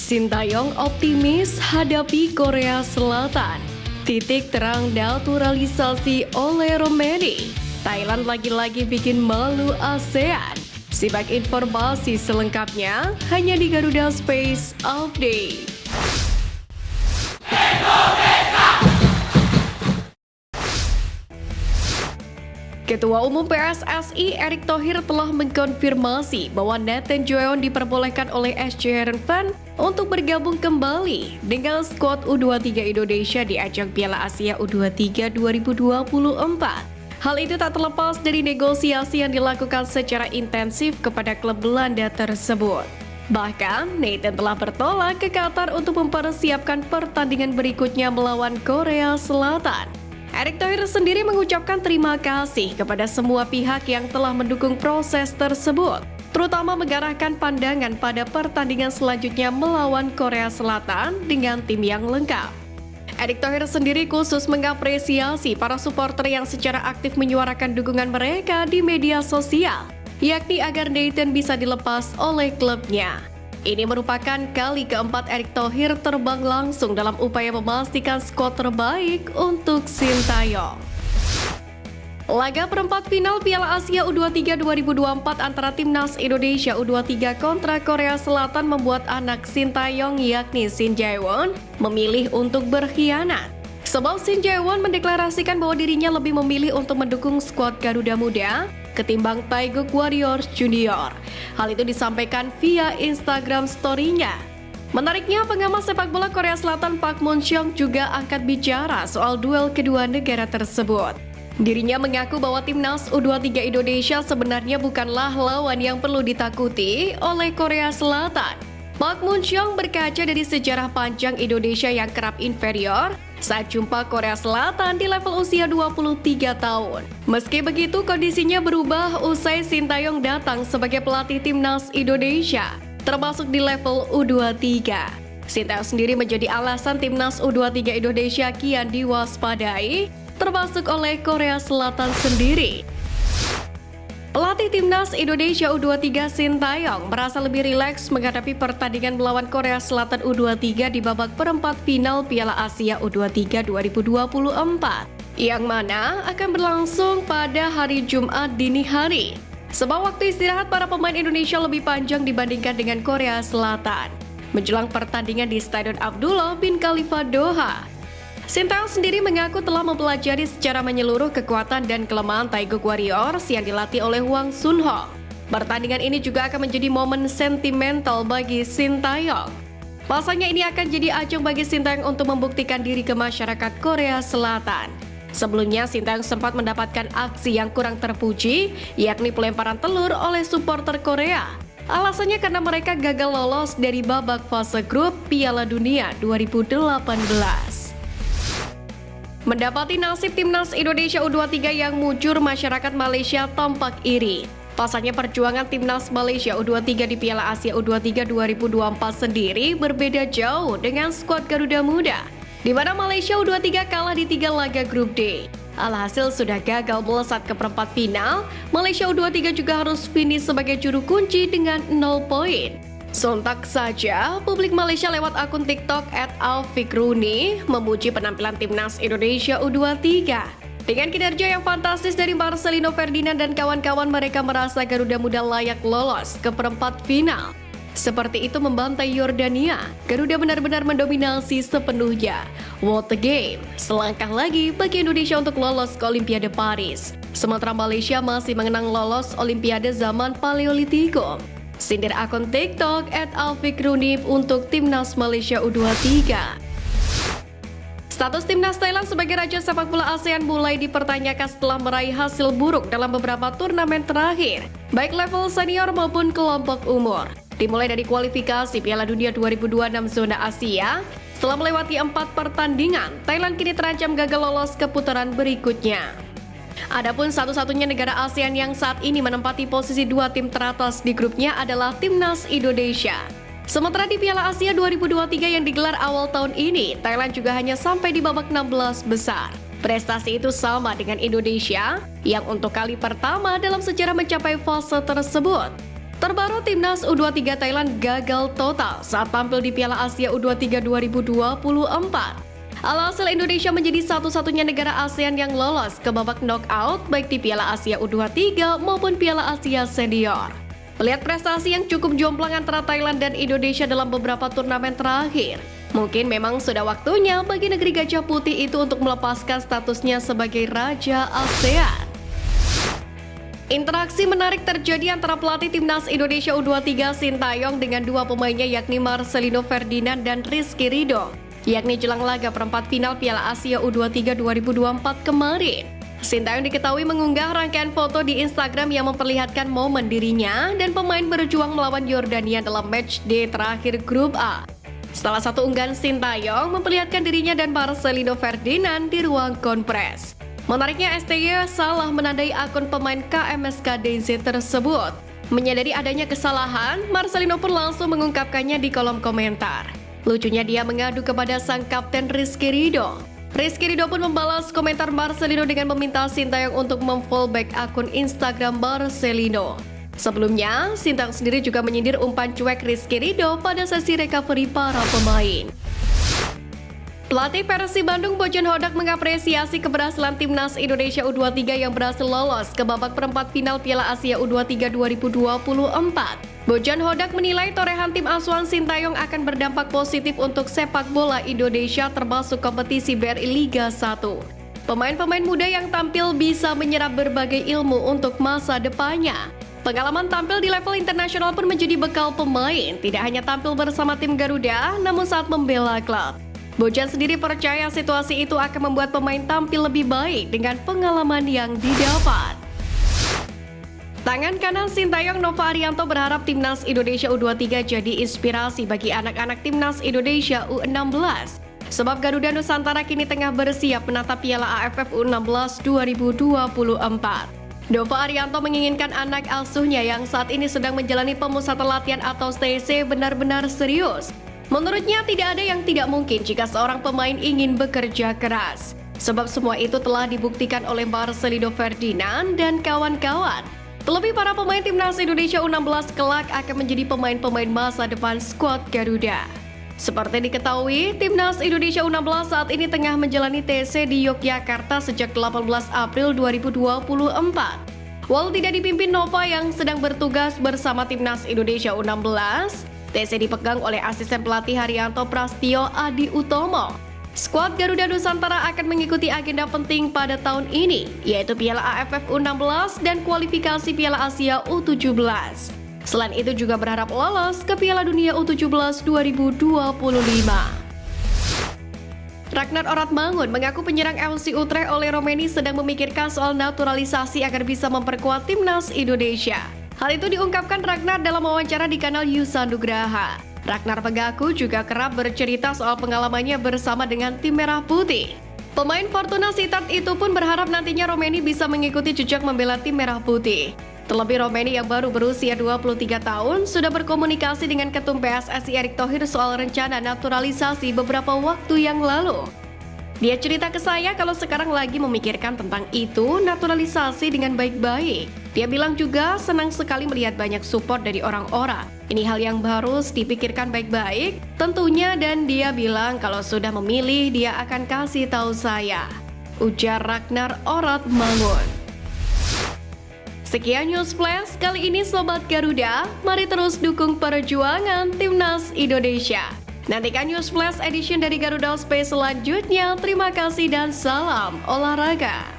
Sintayong optimis hadapi Korea Selatan. Titik terang naturalisasi oleh Romedi. Thailand lagi-lagi bikin malu ASEAN. Simak informasi selengkapnya hanya di Garuda Space Update. Ketua Umum PSSI Erick Thohir telah mengkonfirmasi bahwa Nathan Jeon diperbolehkan oleh SC Heerenveen untuk bergabung kembali dengan skuad U23 Indonesia di ajang Piala Asia U23 2024. Hal itu tak terlepas dari negosiasi yang dilakukan secara intensif kepada klub Belanda tersebut. Bahkan, Nathan telah bertolak ke Qatar untuk mempersiapkan pertandingan berikutnya melawan Korea Selatan. Erick Thohir sendiri mengucapkan terima kasih kepada semua pihak yang telah mendukung proses tersebut, terutama mengarahkan pandangan pada pertandingan selanjutnya melawan Korea Selatan dengan tim yang lengkap. Erick Thohir sendiri khusus mengapresiasi para supporter yang secara aktif menyuarakan dukungan mereka di media sosial, yakni agar Nathan bisa dilepas oleh klubnya. Ini merupakan kali keempat Erick Thohir terbang langsung dalam upaya memastikan skuad terbaik untuk Sintayong. Laga perempat final Piala Asia U23 2024 antara Timnas Indonesia U23 kontra Korea Selatan membuat anak Sintayong yakni Shin Jae-won memilih untuk berkhianat. Sebab Shin Jae-won mendeklarasikan bahwa dirinya lebih memilih untuk mendukung skuad Garuda Muda ketimbang Taeguk Warriors Junior. Hal itu disampaikan via Instagram story-nya. Menariknya, pengamat sepak bola Korea Selatan Park Moon-seong juga angkat bicara soal duel kedua negara tersebut. Dirinya mengaku bahwa timnas U23 Indonesia sebenarnya bukanlah lawan yang perlu ditakuti oleh Korea Selatan. Park Moon-seong berkaca dari sejarah panjang Indonesia yang kerap inferior saat jumpa Korea Selatan di level usia 23 tahun. Meski begitu, kondisinya berubah usai Sintayong datang sebagai pelatih timnas Indonesia, termasuk di level U23. Sintayong sendiri menjadi alasan timnas U23 Indonesia kian diwaspadai, termasuk oleh Korea Selatan sendiri. Pelatih timnas Indonesia U23 Sintayong merasa lebih rileks menghadapi pertandingan melawan Korea Selatan U23 di babak perempat final Piala Asia U23 2024, yang mana akan berlangsung pada hari Jumat dini hari. Sebab waktu istirahat para pemain Indonesia lebih panjang dibandingkan dengan Korea Selatan. Menjelang pertandingan di Stadion Abdullah bin Khalifa Doha, Sintayong sendiri mengaku telah mempelajari secara menyeluruh kekuatan dan kelemahan Taeguk Warriors yang dilatih oleh Hwang Sun-ho. Pertandingan ini juga akan menjadi momen sentimental bagi Sintayong. Pasalnya ini akan jadi ajang bagi Sintayong untuk membuktikan diri ke masyarakat Korea Selatan. Sebelumnya, Sintayong sempat mendapatkan aksi yang kurang terpuji, yakni pelemparan telur oleh supporter Korea. Alasannya karena mereka gagal lolos dari babak fase grup Piala Dunia 2018. Mendapati nasib timnas Indonesia U23 yang mujur, masyarakat Malaysia tampak iri. Pasalnya perjuangan timnas Malaysia U23 di Piala Asia U23 2024 sendiri berbeda jauh dengan skuad Garuda Muda, di mana Malaysia U23 kalah di 3 laga grup D. Alhasil sudah gagal melesat ke perempat final, Malaysia U23 juga harus finish sebagai juru kunci dengan 0 poin. Sontak saja, publik Malaysia lewat akun TikTok @alfikruni memuji penampilan timnas Indonesia U23. Dengan kinerja yang fantastis dari Marcelino Ferdinand dan kawan-kawan, mereka merasa Garuda Muda layak lolos ke perempat final. Seperti itu membantai Yordania, Garuda benar-benar mendominasi sepenuhnya. What a game! Selangkah lagi bagi Indonesia untuk lolos ke Olimpiade Paris. Sementara Malaysia masih mengenang lolos Olimpiade zaman Paleolitikum. Sindir akun TikTok @alfikruni untuk timnas Malaysia U23. Status timnas Thailand sebagai raja sepak bola ASEAN mulai dipertanyakan setelah meraih hasil buruk dalam beberapa turnamen terakhir, baik level senior maupun kelompok umur. Dimulai dari kualifikasi Piala Dunia 2026 zona Asia, setelah melewati 4 pertandingan, Thailand kini terancam gagal lolos ke putaran berikutnya. Adapun satu-satunya negara ASEAN yang saat ini menempati posisi 2 tim teratas di grupnya adalah timnas Indonesia. Sementara di Piala Asia 2023 yang digelar awal tahun ini, Thailand juga hanya sampai di babak 16 besar. Prestasi itu sama dengan Indonesia yang untuk kali pertama dalam sejarah mencapai fase tersebut. Terbaru, Timnas U23 Thailand gagal total saat tampil di Piala Asia U23 2024. Alhasil Indonesia menjadi satu-satunya negara ASEAN yang lolos ke babak knockout baik di Piala Asia U23 maupun Piala Asia Senior. Melihat prestasi yang cukup jomplang antara Thailand dan Indonesia dalam beberapa turnamen terakhir, mungkin memang sudah waktunya bagi negeri Gajah Putih itu untuk melepaskan statusnya sebagai Raja ASEAN. Interaksi menarik terjadi antara pelatih Timnas Indonesia U23 Sintayong dengan dua pemainnya yakni Marcelino Ferdinand dan Rizky Ridho, yakni jelang laga perempat final Piala Asia U23 2024 kemarin. Sintayong diketahui mengunggah rangkaian foto di Instagram yang memperlihatkan momen dirinya dan pemain berjuang melawan Yordania dalam match day terakhir grup A. Salah satu unggahan Sintayong memperlihatkan dirinya dan Marcelino Ferdinand di ruang konpres. Menariknya, STY salah menandai akun pemain KMSK DZ tersebut. Menyadari adanya kesalahan, Marcelino pun langsung mengungkapkannya di kolom komentar. Lucunya dia mengadu kepada sang kapten Rizky Ridho. Rizky Ridho pun membalas komentar Marcelino dengan meminta Sintayong untuk memfallback akun Instagram Marcelino. Sebelumnya, Sintayong sendiri juga menyindir umpan cuek Rizky Ridho pada sesi recovery para pemain. Pelatih Persib Bandung Bojan Hodak mengapresiasi keberhasilan Timnas Indonesia U23 yang berhasil lolos ke babak perempat final Piala Asia U23 2024. Bojan Hodak menilai torehan tim asuhan Sintayong akan berdampak positif untuk sepak bola Indonesia termasuk kompetisi BRI Liga 1. Pemain-pemain muda yang tampil bisa menyerap berbagai ilmu untuk masa depannya. Pengalaman tampil di level internasional pun menjadi bekal pemain, tidak hanya tampil bersama tim Garuda, namun saat membela klub. Bojan sendiri percaya situasi itu akan membuat pemain tampil lebih baik dengan pengalaman yang didapat. Tangan kanan Sintayong Nova Arianto berharap Timnas Indonesia U23 jadi inspirasi bagi anak-anak Timnas Indonesia U16. Sebab Garuda Nusantara kini tengah bersiap menatap Piala AFF U16 2024. Nova Arianto menginginkan anak asuhnya yang saat ini sedang menjalani pemusatan latihan atau STC benar-benar serius. Menurutnya tidak ada yang tidak mungkin jika seorang pemain ingin bekerja keras. Sebab semua itu telah dibuktikan oleh Marcelino Ferdinand dan kawan-kawan. Terlebih para pemain Timnas Indonesia U16 kelak akan menjadi pemain-pemain masa depan skuad Garuda. Seperti diketahui, Timnas Indonesia U16 saat ini tengah menjalani TC di Yogyakarta sejak 18 April 2024. Walau tidak dipimpin Nova yang sedang bertugas bersama Timnas Indonesia U16, TC dipegang oleh asisten pelatih Haryanto Prastio Adi Utomo. Skuad Garuda Nusantara akan mengikuti agenda penting pada tahun ini, yaitu Piala AFF U16 dan kualifikasi Piala Asia U17. Selain itu juga berharap lolos ke Piala Dunia U17 2025. Ragnar Oratmangun mengaku penyerang FC Utrecht oleh Romeni sedang memikirkan soal naturalisasi agar bisa memperkuat Timnas Indonesia. Hal itu diungkapkan Ragnar dalam wawancara di kanal Yusa Nugraha. Ragnar mengaku juga kerap bercerita soal pengalamannya bersama dengan tim Merah Putih. Pemain Fortuna Sittard itu pun berharap nantinya Romeni bisa mengikuti jejak membela tim Merah Putih. Terlebih Romeni yang baru berusia 23 tahun sudah berkomunikasi dengan Ketum PSSI Erick Thohir soal rencana naturalisasi beberapa waktu yang lalu. Dia cerita ke saya kalau sekarang lagi memikirkan tentang itu, naturalisasi dengan baik-baik. Dia bilang juga senang sekali melihat banyak support dari orang-orang. Ini hal yang harus dipikirkan baik-baik tentunya, dan dia bilang kalau sudah memilih dia akan kasih tahu saya. Ujar Ragnar Oratmangun. Sekian News Flash kali ini Sobat Garuda, mari terus dukung perjuangan Timnas Indonesia. Nantikan News Flash edition dari Garuda Space selanjutnya. Terima kasih dan salam olahraga.